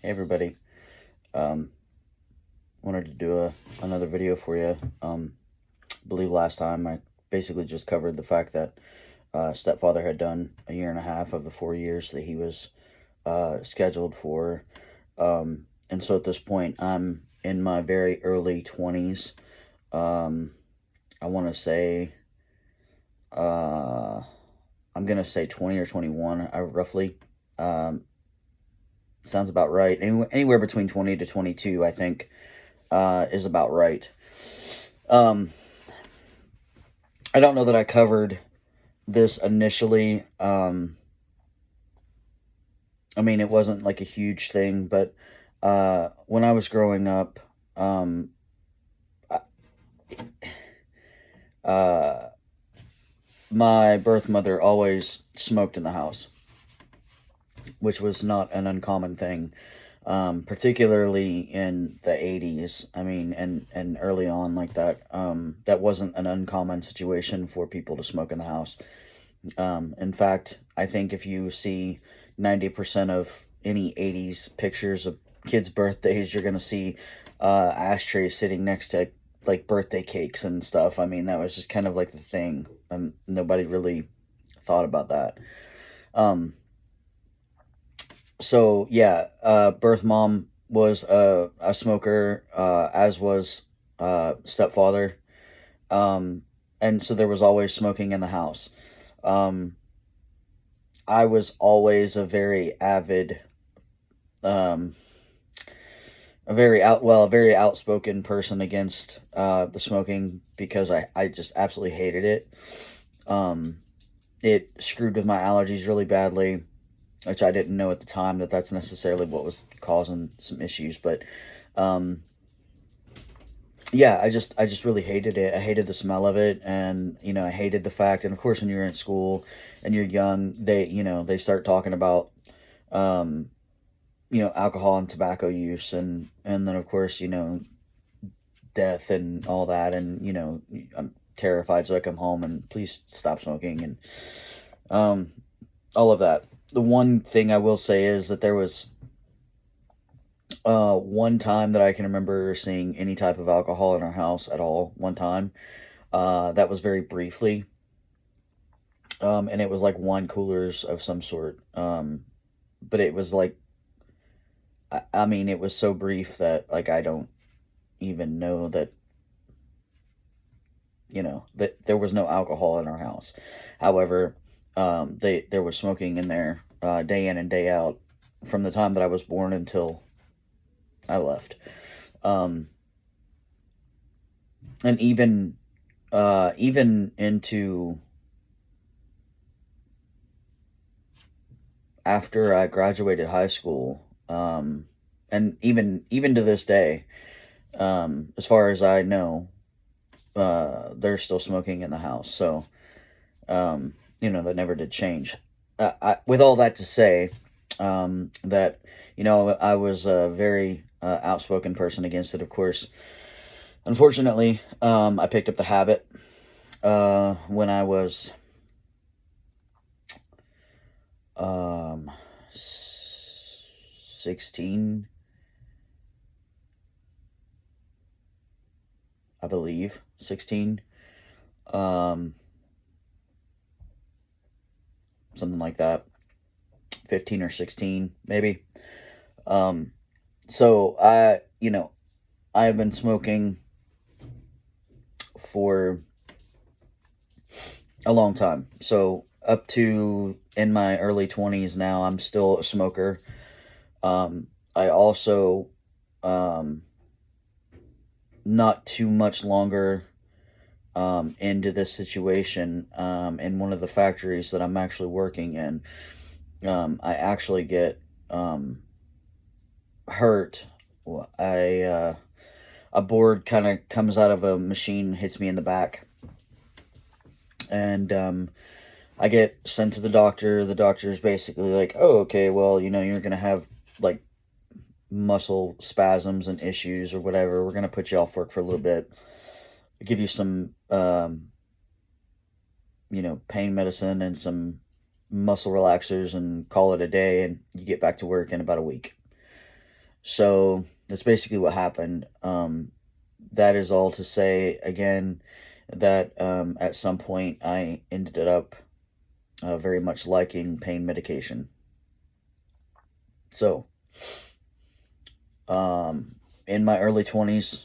Hey everybody. Um, Wanted to do another video for you. I believe last time I basically just covered the fact that stepfather had done a year and a half of the 4 years that he was scheduled for. And so at this point, I'm in my very early 20s. I want to say, I'm going to say 20 or 21, roughly. Um, Sounds about right. Anywhere between 20 to 22, I think, is about right. Um, I don't know that I covered this initially. I mean, it wasn't like a huge thing, but when I was growing up, um, uh, my birth mother always smoked in the house, which was not an uncommon thing, particularly in the 80s. I mean, and early on like that. That wasn't an uncommon situation for people to smoke in the house. In fact, I think if you see 90% of any 80s pictures of kids' birthdays, you're going to see ashtrays sitting next to like birthday cakes and stuff. I mean, that was just kind of like the thing. Nobody really thought about that. Um, so yeah, birth mom was a smoker, as was stepfather. Um, and so there was always smoking in the house. Um, I was always um, a very outspoken person against the smoking because I just absolutely hated it. Um, it screwed with my allergies really badly, which I didn't know at the time that that's necessarily what was causing some issues. But um, yeah, I just really hated it. I hated the smell of it, and I hated the fact. And of course, when you're in school and you're young, they start talking about um, alcohol and tobacco use, and then of course, death and all that, and I'm terrified, so I come home and please stop smoking and um, all of that. The one thing I will say is that there was one time that I can remember seeing any type of alcohol in our house at all. One time, that was very briefly, and it was like wine coolers of some sort. But it was like, I mean, it was so brief that like I don't even know that that there was no alcohol in our house. However, there was smoking in there day in and day out from the time that I was born until I left. Um, and even into after I graduated high school, and even to this day, as far as I know, they're still smoking in the house. So that never did change. With all that to say, that I was a very outspoken person against it. Of course, unfortunately, I picked up the habit when I was um, 16, I believe, 16, um, something like that, 15 or 16, maybe. Um, so I have been smoking for a long time. So up to in my early 20s now, I'm still a smoker. I also, um, not too much longer into this situation, in one of the factories that I'm actually working in, I actually get hurt. A board kind of comes out of a machine, hits me in the back, and I get sent to the doctor. The doctor's basically like, "Oh, okay, well, you're gonna have like muscle spasms and issues or whatever. We're gonna put you off work for a little bit, give you some pain medicine and some muscle relaxers and call it a day, and you get back to work in about a week." So that's basically what happened. That is all to say, again, that at some point I ended up very much liking pain medication. So, in my early 20s,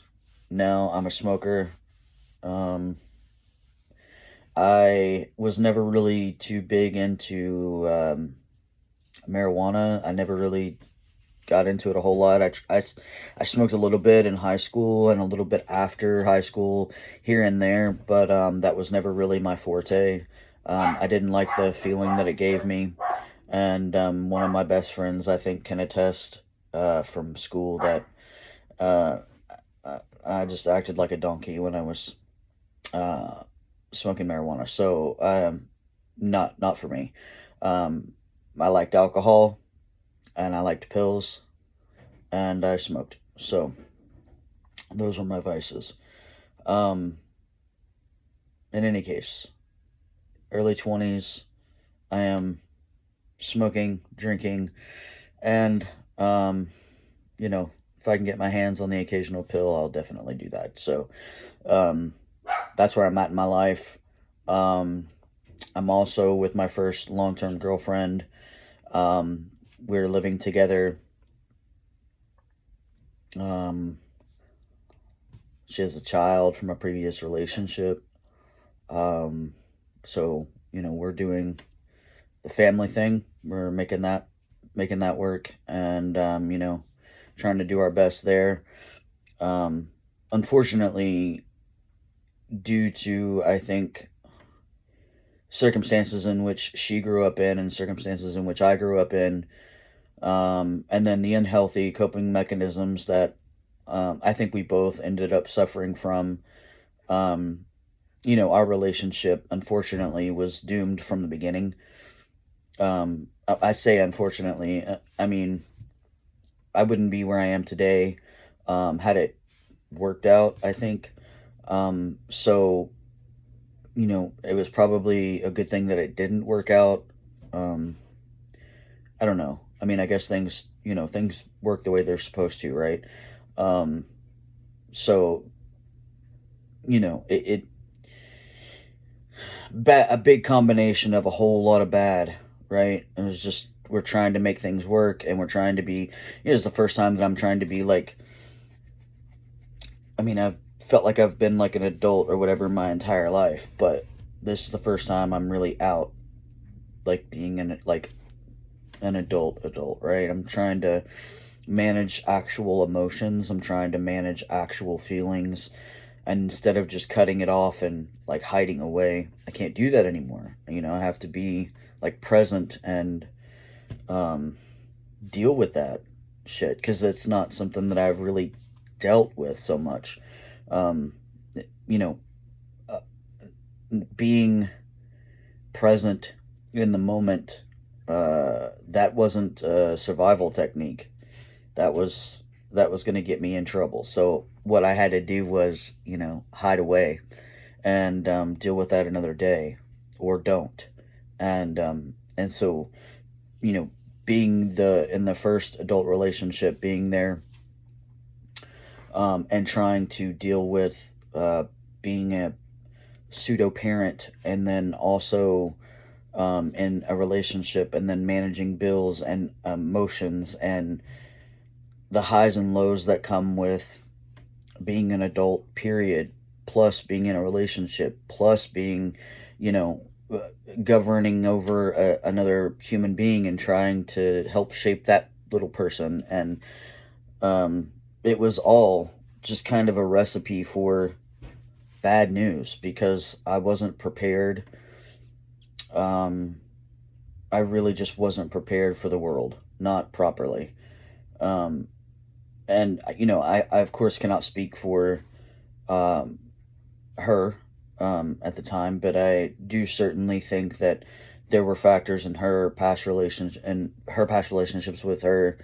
now I'm a smoker. Um, I was never really too big into marijuana. I never really got into it a whole lot. I smoked a little bit in high school and a little bit after high school, here and there, but that was never really my forte. I didn't like the feeling that it gave me, and one of my best friends, I think, can attest from school that uh, I just acted like a donkey when I was uh, smoking marijuana. So, not for me. Um, I liked alcohol and I liked pills and I smoked. So those were my vices. Um, in any case, early 20s, I am smoking, drinking, and, um, you know, if I can get my hands on the occasional pill, I'll definitely do that. So, um, that's where I'm at in my life. Um, I'm also with my first long term girlfriend. Um, we're living together. Um, she has a child from a previous relationship. Um, so, we're doing the family thing. We're making that work, and trying to do our best there. Um, Unfortunately, due to, I think, circumstances in which she grew up in and circumstances in which I grew up in, and then the unhealthy coping mechanisms that I think we both ended up suffering from. Um, our relationship unfortunately was doomed from the beginning. I say unfortunately. I mean, I wouldn't be where I am today had it worked out, I think. So, it was probably a good thing that it didn't work out. Um, I don't know. I mean, I guess things work the way they're supposed to, right? Um, so, it a big combination of a whole lot of bad, right? It was just we're trying to make things work, and we're trying to be. It's the first time that I'm trying to be like. I mean, I've felt like I've been like an adult or whatever my entire life, but this is the first time I'm really out, like being an adult, right? I'm trying to manage actual emotions. I'm trying to manage actual feelings, and instead of just cutting it off and like hiding away, I can't do that anymore. I have to be like present and um deal with that shit because it's not something that I've really dealt with so much. um you know uh, Being present in the moment, that wasn't a survival technique. That was going to get me in trouble. So what I had to do was, hide away and deal with that another day, or don't. And so, you know, being in the first adult relationship, being there, and trying to deal with being a pseudo parent, and then also in a relationship, and then managing bills and emotions and the highs and lows that come with being an adult, period, plus being in a relationship, plus being, you know, uh, governing over another human being and trying to help shape that little person. And it was all just kind of a recipe for bad news because I wasn't prepared. Um, I really just wasn't prepared for the world, not properly. Um, and I of course cannot speak for um, her at the time, but I do certainly think that there were factors in her past relationships with her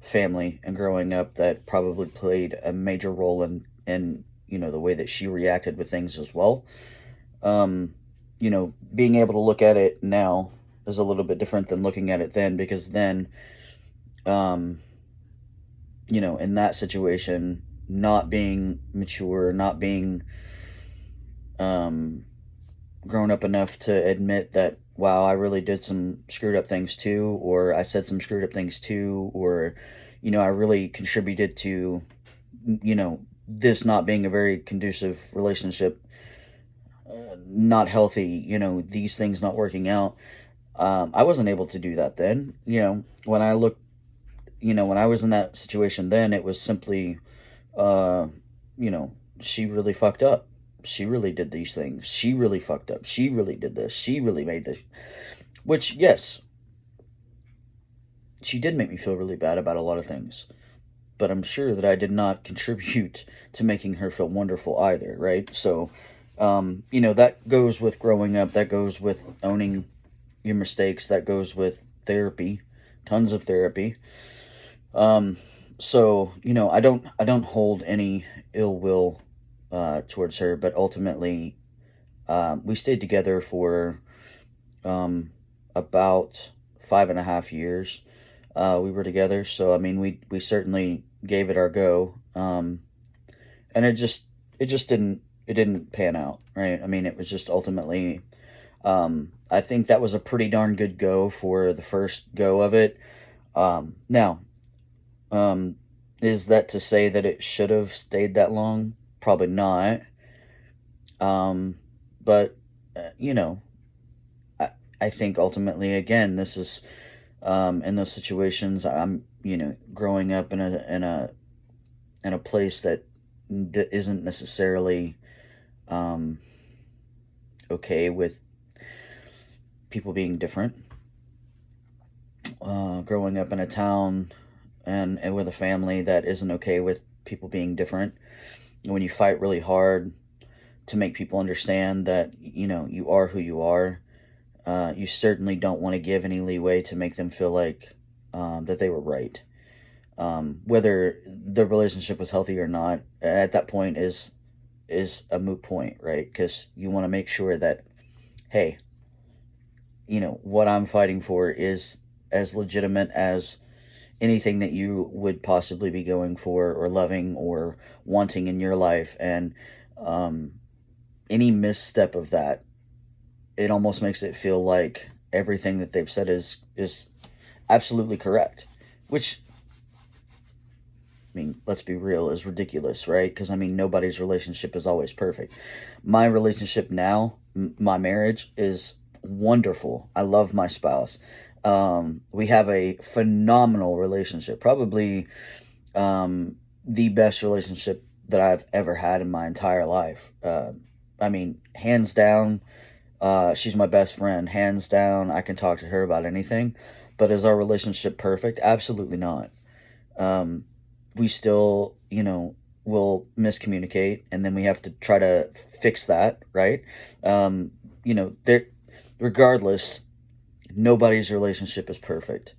family and growing up that probably played a major role in the way that she reacted with things as well. Um, Being able to look at it now is a little bit different than looking at it then, because then um, in that situation, not being mature, not being um, grown up enough to admit that, wow, I really did some screwed up things too, or I said some screwed up things too, or, I really contributed to, this not being a very conducive relationship, not healthy, these things not working out. I wasn't able to do that then. When I look, when I was in that situation then, it was simply, uh, she really fucked up. She really did these things. She really fucked up. She really did this. She really made this. Which, yes, she did make me feel really bad about a lot of things. But I'm sure that I did not contribute to making her feel wonderful either, right? So, that goes with growing up. That goes with owning your mistakes. That goes with therapy, tons of therapy. Um, so I don't hold any ill will towards her, but ultimately, we stayed together for um, about 5.5 years. We were together, so I mean, we certainly gave it our go, and it just didn't pan out, right? I mean, it was just ultimately. I think that was a pretty darn good go for the first go of it. Now, um, is that to say that it should have stayed that long? Probably not. Um, but you know, I I think ultimately, again, this is in those situations. I'm growing up in a place that isn't necessarily um, okay with people being different. Growing up in a town and with a family that isn't okay with people being different. And when you fight really hard to make people understand that you are who you are, you certainly don't want to give any leeway to make them feel like that they were right. Whether the relationship was healthy or not, at that point is a moot point, right? Because you want to make sure that, hey, what I'm fighting for is as legitimate as anything that you would possibly be going for or loving or wanting in your life. And um, any misstep of that, it almost makes it feel like everything that they've said is absolutely correct, which, I mean, let's be real, is ridiculous, right? Because I mean, nobody's relationship is always perfect. My relationship now, my marriage, is wonderful. I love my spouse. We have a phenomenal relationship, probably the best relationship that I've ever had in my entire life. I mean, hands down, she's my best friend. Hands down, I can talk to her about anything. But is our relationship perfect? Absolutely not. Um, we still, will miscommunicate, and then we have to try to fix that, right? There, regardless, nobody's relationship is perfect.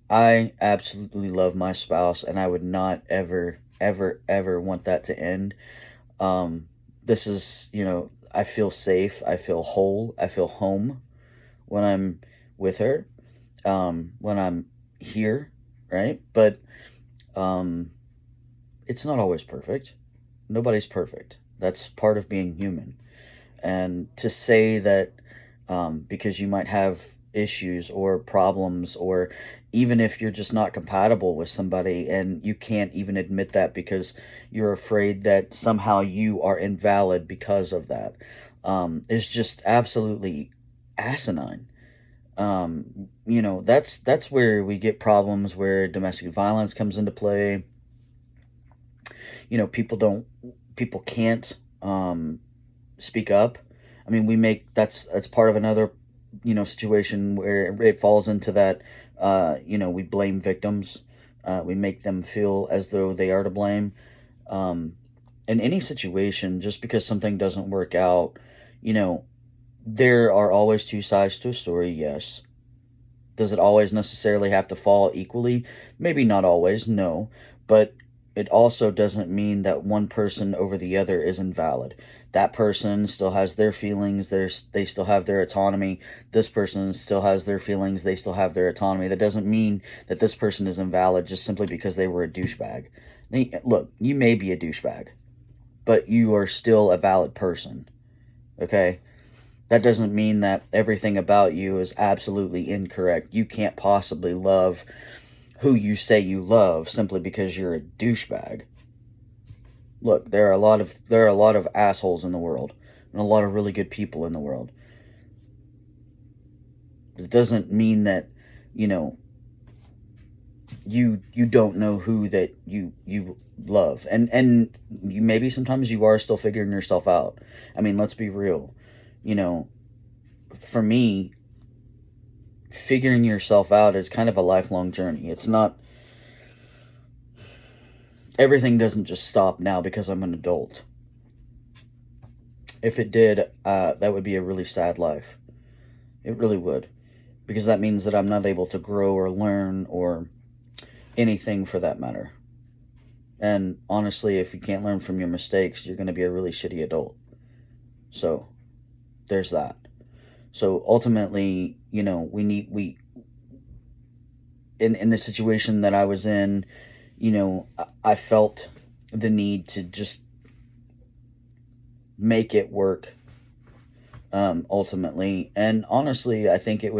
I absolutely love my spouse, and I would not ever, ever, ever want that to end. Um, this is, I feel safe, I feel whole, I feel home when I'm with her, when I'm here, right? But um, it's not always perfect. Nobody's perfect. That's part of being human. And to say that because you might have issues or problems, or even if you're just not compatible with somebody and you can't even admit that because you're afraid that somehow you are invalid because of that, is just absolutely asinine. That's where we get problems where domestic violence comes into play. People can't speak up. I mean, that's part of another situation where it falls into that. We blame victims. We make them feel as though they are to blame. Um, in any situation, just because something doesn't work out, you know, there are always two sides to a story. Yes. Does it always necessarily have to fall equally? Maybe not always. No, but it also doesn't mean that one person over the other is invalid. That person still has their feelings, they still have their autonomy. This person still has their feelings, they still have their autonomy. That doesn't mean that this person is invalid just simply because they were a douchebag. Look, you may be a douchebag, but you are still a valid person, okay? That doesn't mean that everything about you is absolutely incorrect. You can't possibly love who you say you love simply because you're a douchebag. Look, there are a lot of assholes in the world and a lot of really good people in the world. It doesn't mean that, you know, you don't know who that you love. And you maybe sometimes you are still figuring yourself out. I mean, let's be real. You know, for me, figuring yourself out is kind of a lifelong journey. It's not, everything doesn't just stop now because I'm an adult. If it did, that would be a really sad life. It really would. Because that means that I'm not able to grow or learn or anything for that matter. And honestly, if you can't learn from your mistakes, you're going to be a really shitty adult. So, there's that. So ultimately, you know, in the situation that I was in, you know, I felt the need to just make it work, ultimately. And honestly, I think it.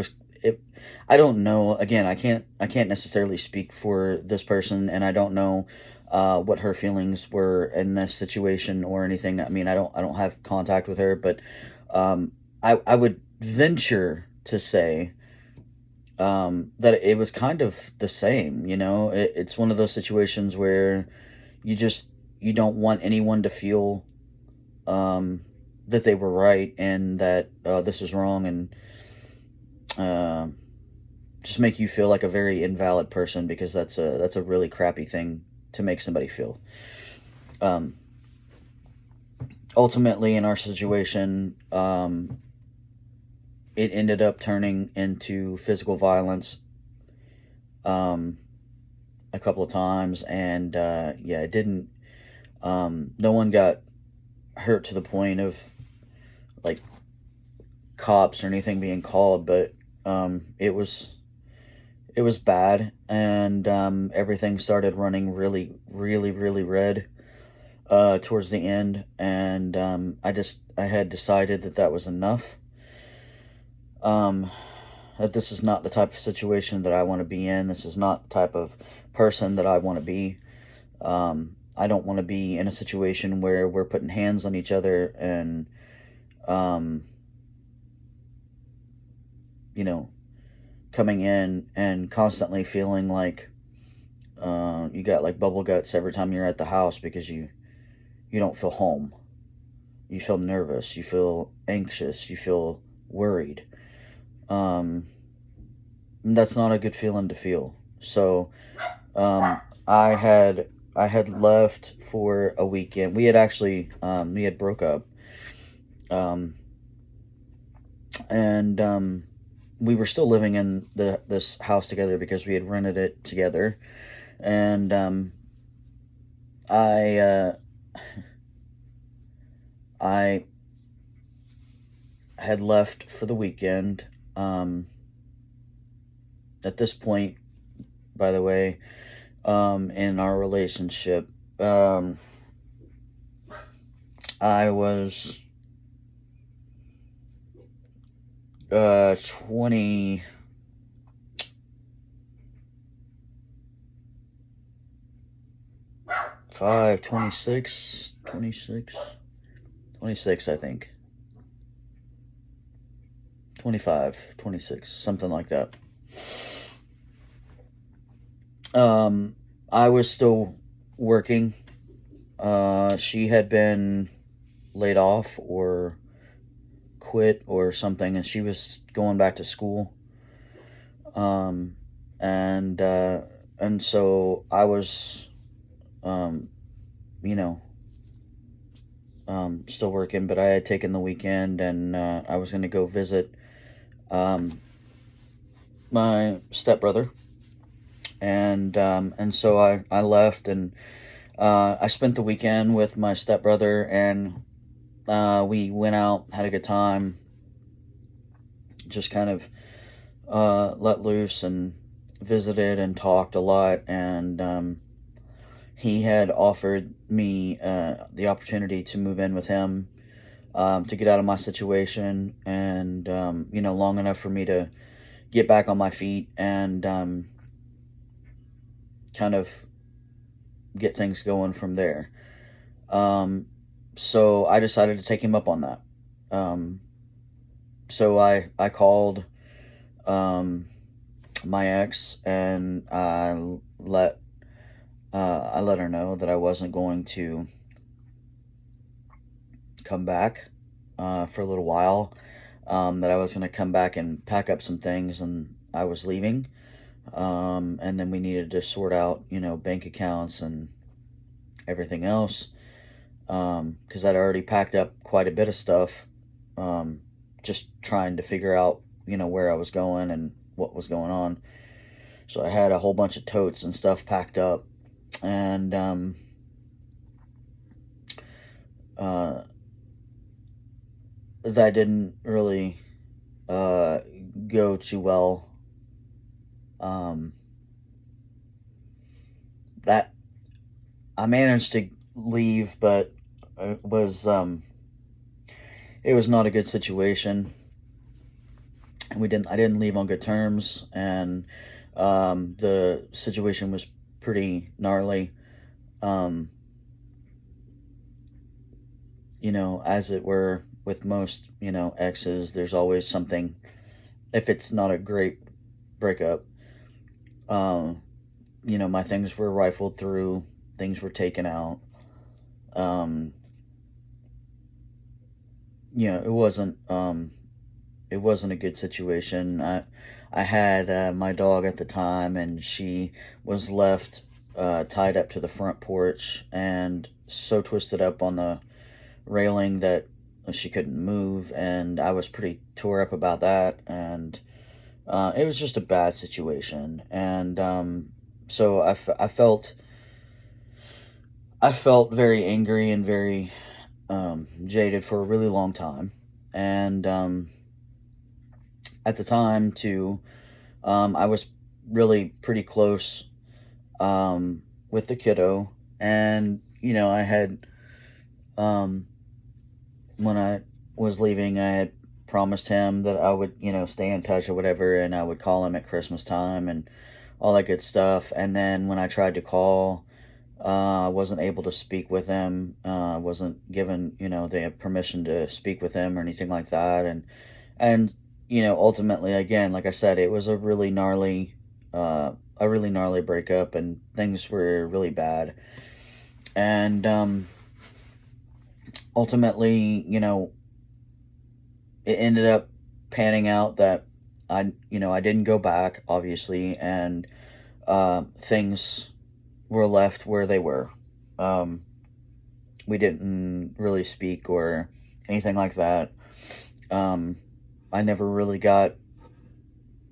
I don't know. Again, I can't necessarily speak for this person, and I don't know what her feelings were in this situation or anything. I mean, I don't have contact with her, but I would venture to say that it was kind of the same. You know, it's one of those situations where you just you don't want anyone to feel um, that they were right and that this is wrong, and uh, just make you feel like a very invalid person, because that's a really crappy thing to make somebody feel. Um, Ultimately, in our situation, it ended up turning into physical violence um, a couple of times, and yeah, it didn't. No one got hurt to the point of like cops or anything being called, but it was bad, and everything started running really red towards the end, and I had decided that that was enough. Um, that this is not the type of situation that I want to be in. This is not the type of person that I want to be. I don't want to be in a situation where we're putting hands on each other and, um, you know, coming in and constantly feeling like you got like bubble guts every time you're at the house because you don't feel home. You feel nervous. You feel anxious. You feel worried. Um, that's not a good feeling to feel. So um, I had left for a weekend. We had broke up, um, and we were still living in this house together because we had rented it together. And I I had left for the weekend. Um, at this point, by the way, in our relationship, um, I was 20. 5, 26, 26, 26, I think. 25, 26, something like that. I was still working. She had been laid off or quit or something, and she was going back to school. Um, and so I was, um, you know, still working, but I had taken the weekend, and I was going to go visit um, my stepbrother, and so I left, and I spent the weekend with my stepbrother, and we went out, had a good time, just kind of let loose and visited and talked a lot. And he had offered me the opportunity to move in with him, to get out of my situation, and long enough for me to get back on my feet and kind of get things going from there. Um, so I decided to take him up on that. Um, so I called um, my ex, and I let her know that I wasn't going to come back for a little while. That I was going to come back and pack up some things, and I was leaving. And then we needed to sort out, bank accounts and everything else. Because I'd already packed up quite a bit of stuff, um, just trying to figure out, where I was going and what was going on. So I had a whole bunch of totes and stuff packed up, and uh, that didn't really uh, go too well. Um, that I managed to leave, but it was not a good situation. I didn't leave on good terms, and the situation was pretty gnarly. Um, as it were with most, exes, there's always something. If it's not a great breakup, um, my things were rifled through, things were taken out. Um, it wasn't a good situation. I had my dog at the time, and she was left tied up to the front porch and so twisted up on the railing that she couldn't move, and I was pretty tore up about that. And it was just a bad situation. And so I felt very angry and very jaded for a really long time. And at the time, too, I was really pretty close with the kiddo. And, I had, um, when I was leaving, I had promised him that I would, stay in touch or whatever, and I would call him at Christmas time and all that good stuff. And then when I tried to call, I wasn't able to speak with him. Wasn't given, the permission to speak with him or anything like that. And ultimately, again, like I said, it was a really gnarly breakup, and things were really bad. And ultimately, it ended up panning out that I didn't go back, obviously, and things were left where they were. Um, we didn't really speak or anything like that. Um, I never really got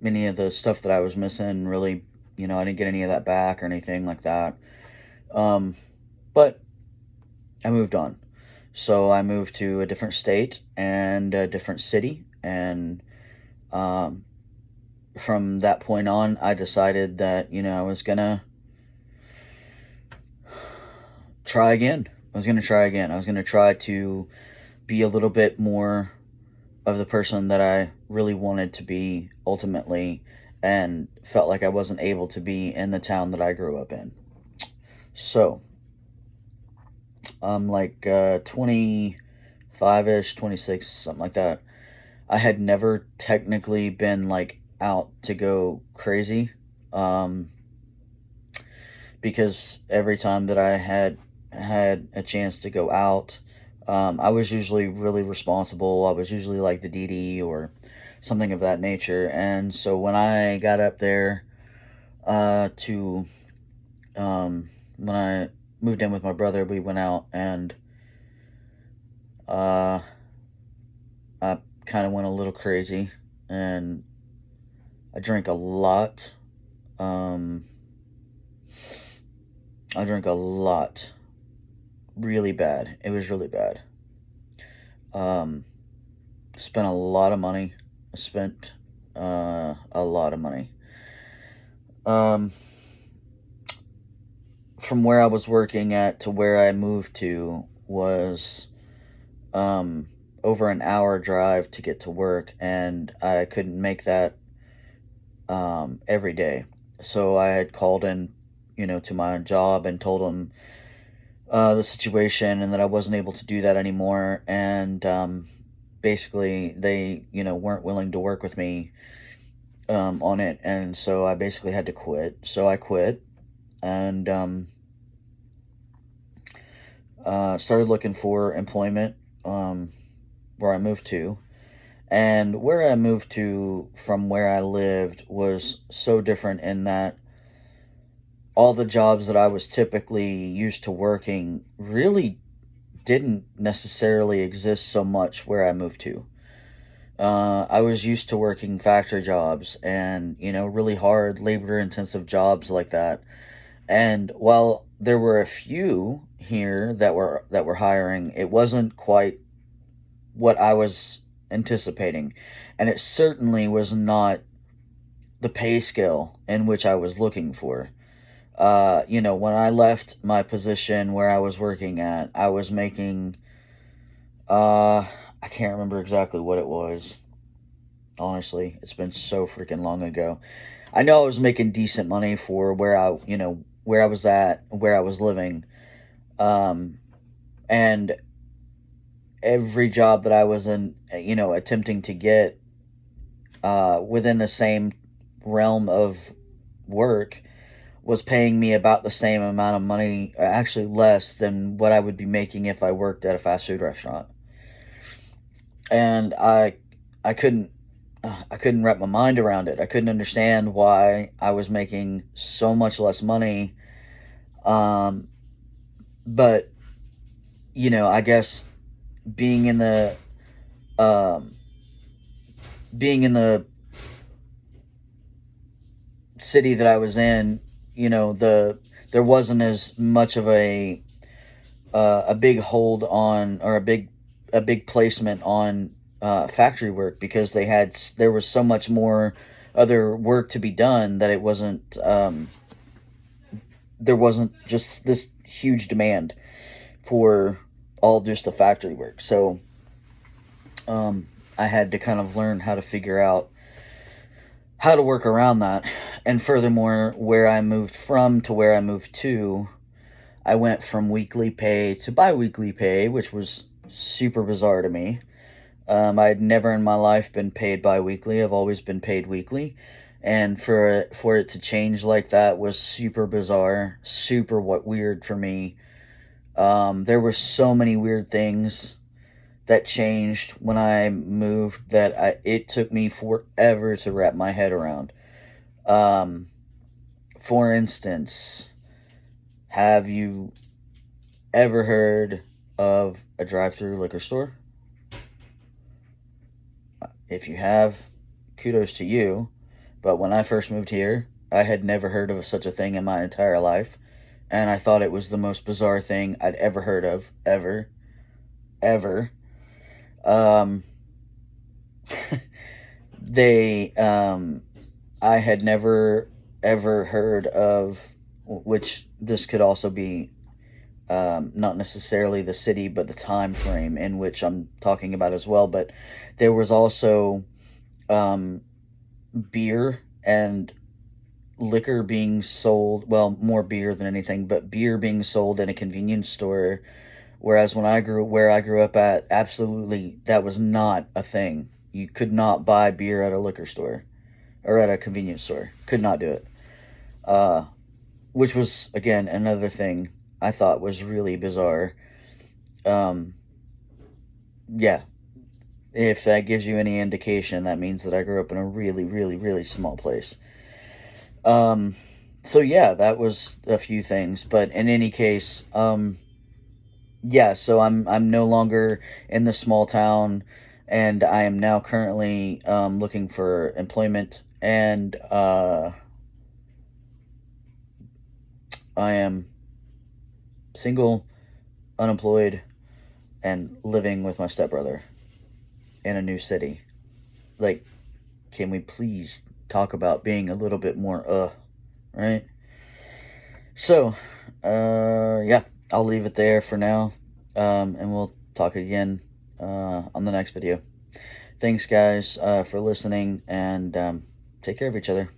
any of the stuff that I was missing. Really, I didn't get any of that back or anything like that. Um, but I moved on. So I moved to a different state and a different city, and um, from that point on, I decided that I was gonna try again. I was gonna try again. I was gonna try to be a little bit more of the person that I really wanted to be ultimately, and felt like I wasn't able to be in the town that I grew up in. So I'm like 25 ish, 26, something like that. I had never technically been like out to go crazy, um, because every time that I had a chance to go out, I was usually really responsible. I was usually like the DD or something of that nature. And so when I got up there to when I moved in with my brother, we went out, and uh, I kind of went a little crazy, and I drank a lot. Um, I drank a lot. Really bad. It was really bad. Um, Spent a lot of money. I spent a lot of money. Um, from where I was working at to where I moved to was um, over an hour drive to get to work, and I couldn't make that every day. So I had called in, to my job and told them the situation and that I wasn't able to do that anymore. And basically, they, weren't willing to work with me on it. And so I basically had to quit. So I quit and started looking for employment where I moved to. And where I moved to from where I lived was so different in that all the jobs that I was typically used to working really didn't necessarily exist so much where I moved to. I was used to working factory jobs and, really hard, labor intensive jobs like that. And while there were a few here that were hiring, it wasn't quite what I was anticipating. And it certainly was not the pay scale in which I was looking for. When I left my position where I was working at, I was making, I can't remember exactly what it was. Honestly, it's been so freaking long ago. I know I was making decent money for where I was at, where I was living. Um, and every job that I was in, attempting to get, within the same realm of work was paying me about the same amount of money, actually less than what I would be making if I worked at a fast food restaurant. And I couldn't I couldn't wrap my mind around it. I couldn't understand why I was making so much less money. Um, but I guess being in the um, being in the city that I was in, there wasn't as much of a big hold on, or a big placement on factory work, because there was so much more other work to be done that it wasn't there wasn't just this huge demand for all just the factory work. So I had to kind of learn how to figure out how to work around that. And furthermore, where I moved from to where I moved to, I went from weekly pay to bi-weekly pay, which was super bizarre to me. I'd never in my life been paid bi-weekly. I've always been paid weekly. And for it to change like that was super bizarre, super weird for me. There were so many weird things that changed when I moved that it took me forever to wrap my head around. Um, for instance, have you ever heard of a drive-through liquor store? If you have, kudos to you. But when I first moved here, I had never heard of such a thing in my entire life, and I thought it was the most bizarre thing I'd ever heard of, ever, ever. Um, they, I had never ever heard of, which this could also be not necessarily the city, but the time frame in which I'm talking about as well. But there was also um, beer and liquor being sold. Well, more beer than anything, but beer being sold in a convenience store. Whereas where I grew up at, absolutely that was not a thing. You could not buy beer at a liquor store or at a convenience store. Could not do it. Uh, which was again another thing I thought was really bizarre. Um, yeah, if that gives you any indication, that means that I grew up in a really, really, really small place. Um, so yeah, that was a few things, but in any case, yeah. So I'm no longer in the small town, and I am now currently looking for employment, and I am. single, unemployed, and living with my stepbrother in a new city. Like, can we please talk about being a little bit more, right? So, yeah, I'll leave it there for now, and we'll talk again on the next video. Thanks, guys, for listening, and take care of each other.